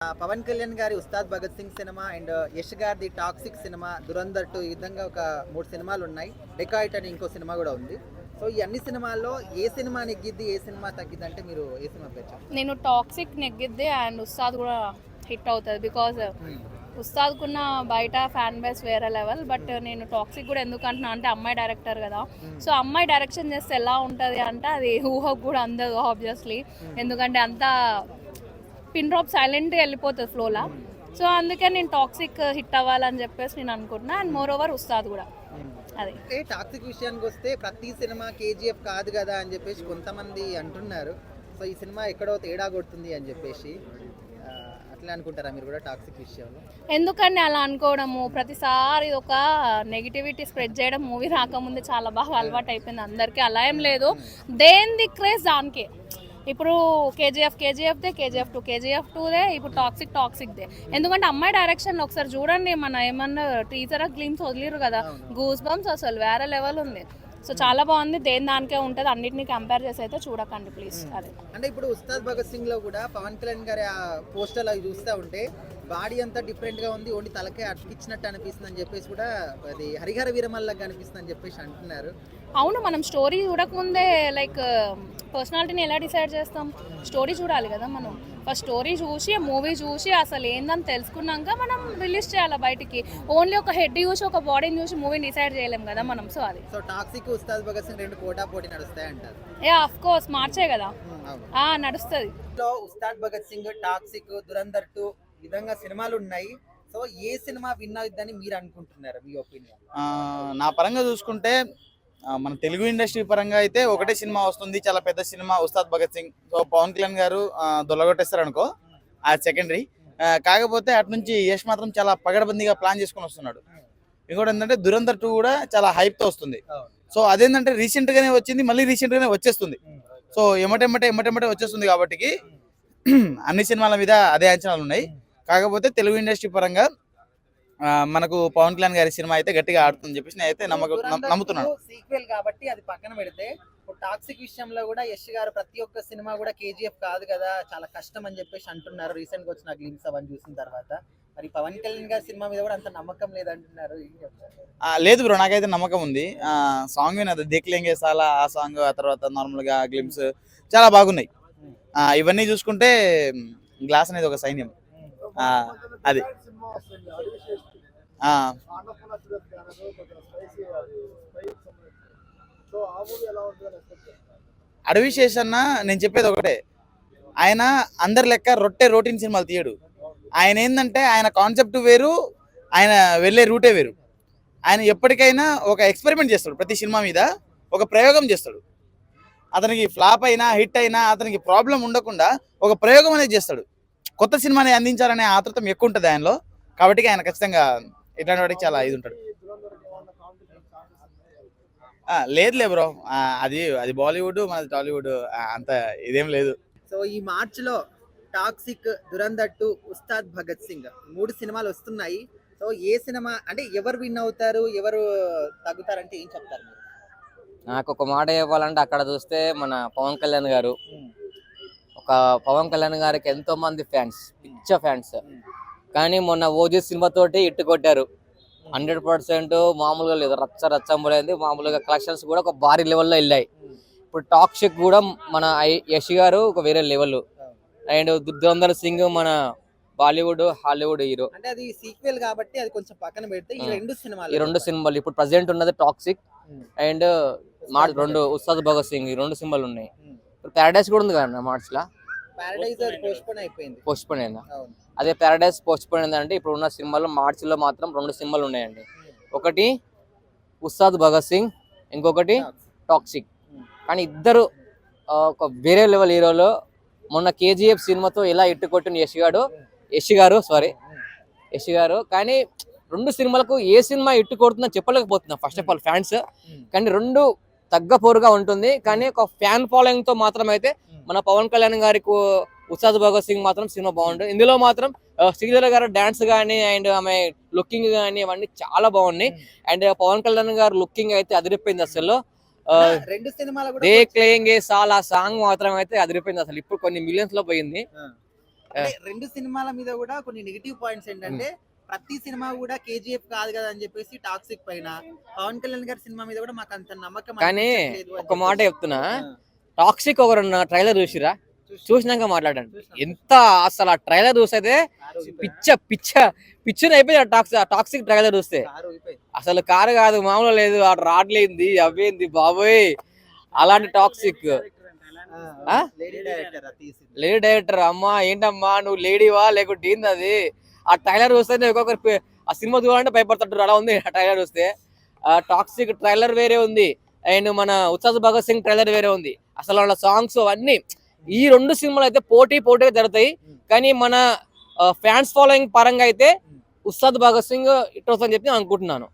పవన్ కళ్యాణ్ గారి Ustaad Bhagat Singh cinema and Yash గారిది toxic cinema, Dhurandhar 2 ఈ విధంగా ఒక 3 సినిమాలు ఉన్నాయి. డెకాయిట్ అని ఇంకో సినిమా కూడా ఉంది. సో ఈ అన్ని సినిమాల్లో ఏ సినిమా నెగ్గిద్ది, ఏ సినిమా తగ్గిద్ది అంటే మీరు ఏ సినిమా పేరు? నేను టాక్సిక్ నెగ్గిద్ది అండ్ ఉస్తాద్ కూడా హిట్ అవుతుంది. బికాజ్ ఉస్తాద్కున్న బయట ఫ్యాన్ బేస్ వేరే లెవెల్. బట్ నేను టాక్సిక్ కూడా ఎందుకు అంటున్నా అంటే అమ్మాయి డైరెక్టర్ కదా. సో అమ్మాయి డైరెక్షన్ చేస్తే ఎలా ఉంటుంది అంటే అది ఊహకు కూడా అందదు ఆబ్వియస్లీ. ఎందుకంటే అంతా పిన్ డ్రాప్ సైలెంట్గా వెళ్ళిపోతుంది ఫ్లోలా. సో అందుకే నేను టాక్సిక్ హిట్ అవ్వాలని చెప్పేసి నేను అనుకుంటున్నా. అండ్ మోర్ ఓవర్ ఉస్తాద్ కూడా అదే. టాక్సిక్ విషయానికి వస్తే ప్రతి సినిమా కేజీఎఫ్ కాదు కదా అని చెప్పేసి కొంతమంది అంటున్నారు. సో ఈ సినిమా ఎక్కడో తేడా కొడుతుంది అని చెప్పేసి అట్లా అనుకుంటారా మీరు కూడా టాక్సిక్ విషయంలో? ఎందుకండి అలా అనుకోవడము? ప్రతిసారి ఒక నెగిటివిటీ స్ప్రెడ్ చేయడం మూవీ రాకముందే చాలా బాగా అలవాటు అయిపోయింది అందరికీ. అలా ఏం లేదు, దేనిది క్రేజ్ దానికే. ఇప్పుడు కేజీఎఫ్దే, కేజీఎఫ్ 2దే, ఇప్పుడు టాక్సిక్దే. ఎందుకంటే అమ్మాయి డైరెక్షన్ ఒకసారి చూడండి, మన ఏమన్నా టీజర్ గ్లిమ్స్ వదిలేరు కదా, గూస్ బంప్స్ అసలు వేరే లెవెల్ ఉంది. సో చాలా బాగుంది, దేని దానికే ఉంటుంది. అన్నిటిని కంపేర్ చేసి అయితే చూడకండి ప్లీజ్. అదే అంటే ఇప్పుడు ఉస్తాద్ భగత్ సింగ్ లో కూడా పవన్ కళ్యాణ్ గారి ఆ పోస్టర్ అవి చూస్తూ ఉంటే బాడీ అంతా డిఫరెంట్ గా ఉంది, ఓన్లీ తలకే అతికిచ్చినట్టు అనిపిస్తుంది అని చెప్పేసి కూడా అది హరిహర వీరమల్లాగా అనిపిస్తుంది అని చెప్పేసి అంటున్నారు. అవును, మనం స్టోరీ చూడకముందే లైక్ పర్సనాలిటీని ఎలా డిసైడ్ చేస్తాం? స్టోరీ చూడాలి కదా మనం. ఫస్ట్ స్టోరీ చూసి, మూవీ చూసి అసలు ఏందని తెలుసుకున్నాక మనం రిలీజ్ చేయాలి బయటికి. ఓన్లీ ఒక హెడ్ చూసి, ఒక బాడీని చూసి మూవీ డిసైడ్ చేయలేం కదా మనం. సో అది. సో టాక్సిక్ ఉస్తాద్ భగత్ సింగ్ రెండు పోటీ నడుస్తాయి అంటారు? ఆఫ్ కోర్స్ మార్చే కదా నడుస్తుంది. ఉస్తాద్ భగత్ సింగ్, టాక్సిక్, దురంధర్ 2 విధంగా సినిమాలు ఉన్నాయి. సో ఏ సినిమా విన్ అవుతుందని మీరు అనుకుంటున్నారు, మీ ఒపీనియన్? నా పరంగా చూసుకుంటే మన తెలుగు ఇండస్ట్రీ పరంగా అయితే ఒకటే సినిమా వస్తుంది, చాలా పెద్ద సినిమా, ఉస్తాద్ భగత్ సింగ్. సో పవన్ కళ్యాణ్ గారు దొల్లగొట్టేస్తారు అనుకో, అది సెకండరీ. కాకపోతే అటు నుంచి యష్ మాత్రం చాలా పగడబందీగా ప్లాన్ చేసుకుని వస్తున్నాడు. ఇంకోటి ఏంటంటే దురంధర్ 2 కూడా చాలా హైప్తో వస్తుంది. సో అదేంటంటే రీసెంట్ గానే వచ్చింది, మళ్ళీ రీసెంట్ గానే వచ్చేస్తుంది. సో ఎమ్మటెమ్మటే వచ్చేస్తుంది కాబట్టి అన్ని సినిమాల మీద అదే అంచనాలు ఉన్నాయి. కాకపోతే తెలుగు ఇండస్ట్రీ పరంగా మనకు పవన్ కళ్యాణ్ గారి సినిమా అయితే గట్టిగా ఆడుతుందని చెప్పేసి నేనైతే నమ్ముతున్నాను. సీక్వెల్ కాబట్టి అది పక్కన పెడితే టాక్సిక్ విషయంలో కూడా యష్ గారు ప్రతి ఒక్క సినిమా కూడా కేజీఎఫ్ కాదు కదా, చాలా కష్టం అని చెప్పేసి అంటున్నారు. రీసెంట్ గా వచ్చిన గ్లిమ్స్ అవన్నీ చూసిన తర్వాత మరి పవన్ కళ్యాణ్ గారి సినిమా మీద కూడా అంత నమ్మకం లేదంటున్నారు. లేదు బ్రో, నాకైతే నమ్మకం ఉంది. సాంగ్ వినది దేఖ్లేంగే సాలా, ఆ సాంగ్, ఆ తర్వాత నార్మల్ గా గ్లిమ్స్ చాలా బాగున్నాయి. ఇవన్నీ చూసుకుంటే గ్లాస్ అనేది ఒక సైన్యం. అది అడవి శేషన్న నేను చెప్పేది ఒకటే, ఆయన అందరి లెక్క రొటీన్ సినిమాలు తీయడు. ఆయన ఏంటంటే ఆయన కాన్సెప్ట్ వేరు, ఆయన వెళ్ళే రూటే వేరు. ఆయన ఎప్పటికైనా ఒక ఎక్స్పెరిమెంట్ చేస్తాడు, ప్రతి సినిమా మీద ఒక ప్రయోగం చేస్తాడు. అతనికి ఫ్లాప్ అయినా హిట్ అయినా అతనికి ప్రాబ్లం ఉండకుండా ఒక ప్రయోగం అనేది చేస్తాడు. కొత్త సినిమాని అందించాలనే ఆతృతం ఎక్కువ ఉంటుంది ఆయనలో. కాబట్టి ఆయన ఖచ్చితంగా ఇట్లాంటి వాటికి చాలా ఇది ఉంటాడు. లేదులే బ్రో, అది బాలీవుడ్, మనది టాలీవుడ్, అంత ఇదేం లేదు. సో ఈ మార్చ్ లో టాక్సిక్, దురంధర్ 2, ఉస్తాద్ భగత్ సింగ్ 3 సినిమాలు వస్తున్నాయి. సో ఏ సినిమా అంటే ఎవరు విన్ అవుతారు, ఎవరు తగ్గుతారంటే ఏం చెప్తారు? నాకు ఒక మాట చెప్పాలంటే అక్కడ చూస్తే మన పవన్ కళ్యాణ్ గారు, ఒక పవన్ కళ్యాణ్ గారికి ఎంతో మంది ఫ్యాన్స్, పిచ్చ ఫ్యాన్స్. కానీ మొన్న ఓజీ సినిమా తోటి ఇట్టు కొట్టారు. 100% మామూలుగా లేదు, రచ్చంబులైంది. మామూలుగా కలెక్షన్స్ కూడా ఒక భారీ లెవెల్లో వెళ్ళాయి. ఇప్పుడు టాక్సిక్ కూడా మన యష్ గారు ఒక వేరే లెవెల్. అండ్ దురంధర్ సింగ్ మన బాలీవుడ్, హాలీవుడ్ హీరో. అంటే అది సీక్వెల్ కాబట్టి అది కొంచెం పక్కన పెడితే ఈ రెండు సినిమాలు ఇప్పుడు ప్రెసెంట్ ఉన్నది టాక్సిక్ అండ్ రెండు ఉస్తాద్ భగత్ సింగ్, ఈ 2 సినిమాలు ఉన్నాయి. ఇప్పుడు ప్యారడైస్ కూడా ఉంది కదా మార్చ్ లా. పోస్ట్ పోన్ అయిందా? అదే ప్యారడైస్ పోస్ట్ పోన్ అయిందంటే ఇప్పుడు ఉన్న సినిమాలు మార్చ్ లో మాత్రం 2 సినిమాలు ఉన్నాయండి. ఒకటి ఉస్తాద్ భగత్ సింగ్, ఇంకొకటి టాక్సిక్. కానీ ఇద్దరు ఒక వేరే లెవెల్ హీరోలు. మొన్న కేజీఎఫ్ సినిమాతో ఎలా ఇట్టుకొట్టిన యష్ గారు కానీ 2 సినిమాలకు ఏ సినిమా ఇట్టుకొడుతుందో చెప్పలేకపోతున్నా ఫస్ట్ ఆఫ్ ఆల్ ఫ్యాన్స్. కానీ 2 తగ్గపోరుగా ఉంటుంది. కానీ ఒక ఫ్యాన్ ఫాలోయింగ్ తో మాత్రం అయితే మన పవన్ కళ్యాణ్ గారికి ఉస్తాద్ భగత్ సింగ్ మాత్రం సినిమా బాగుంటుంది. ఇందులో మాత్రం శ్రీధర్ గారు డాన్స్ కానీ అండ్ ఆమె లుకింగ్ కానీ అవన్నీ చాలా బాగున్నాయి. అండ్ పవన్ కళ్యాణ్ గారు లుకింగ్ అయితే అదిరిపోయింది అసలు. దేఖ్లేంగే సాల్ ఆ సాంగ్ మాత్రం అయితే అదిరిపోయింది అసలు. ఇప్పుడు కొన్ని మిలియన్స్ లో పోయింది. అంటే రెండు సినిమాల మీద కూడా కొన్ని నెగిటివ్ పాయింట్స్ ఏంటంటే ప్రతి సినిమా కూడా కేజీఎఫ్ కాదు కదా అని చెప్పేసి టాక్సిక్ పైన, పవన్ కళ్యాణ్ గారి సినిమా మీద కూడా మాకు అంత నమ్మకం కానీ అనిపించట్లేదు అని ఒక మాట చెప్పేసి. చెప్తున్నా, ఆ, టాక్సిక్ ఒక ట్రైలర్ చూసిరా? చూసినాక మాట్లాడండి. ఎంత అసలు ఆ ట్రైలర్ చూస్తే కారు ఊగిపోయింది. పిచ్చుని అయిపోయింది టాక్సిక్ ట్రైలర్ చూస్తే. కారు ఊగిపోయింది. అసలు కారు కాదు, మామూలు లేదు, ఆ రాడ్లేంది అవేంది బాబోయ్, అలాంటి టాక్సిక్. ఆ, లేడీ డైరెక్టర్ అది తీసింది. లేడీ డైరెక్టర్ అమ్మా ఏంటమ్మా నువ్వు లేడీవా లేకుంటే ఏంది అది? ఆ ట్రైలర్ చూస్తే ఒక్కొక్కరు ఆ సినిమా చూడాలంటే భయపడుతుంటారు, అలా ఉంది ఆ ట్రైలర్ చూస్తే. ఆ టాక్సిక్ ట్రైలర్ వేరే ఉంది, అండ్ మన ఉత్సాద్ భగత్ సింగ్ ట్రైలర్ వేరే ఉంది. అసలు వాళ్ళ సాంగ్స్ అన్ని ఈ రెండు సినిమాలు అయితే పోటీగా జరుగుతాయి. కానీ మన ఫ్యాన్స్ ఫాలోయింగ్ పరంగా అయితే ఉస్తాద్ భగత్ సింగ్ ఇట్ వస్తుందని చెప్పి నేను అనుకుంటున్నాను.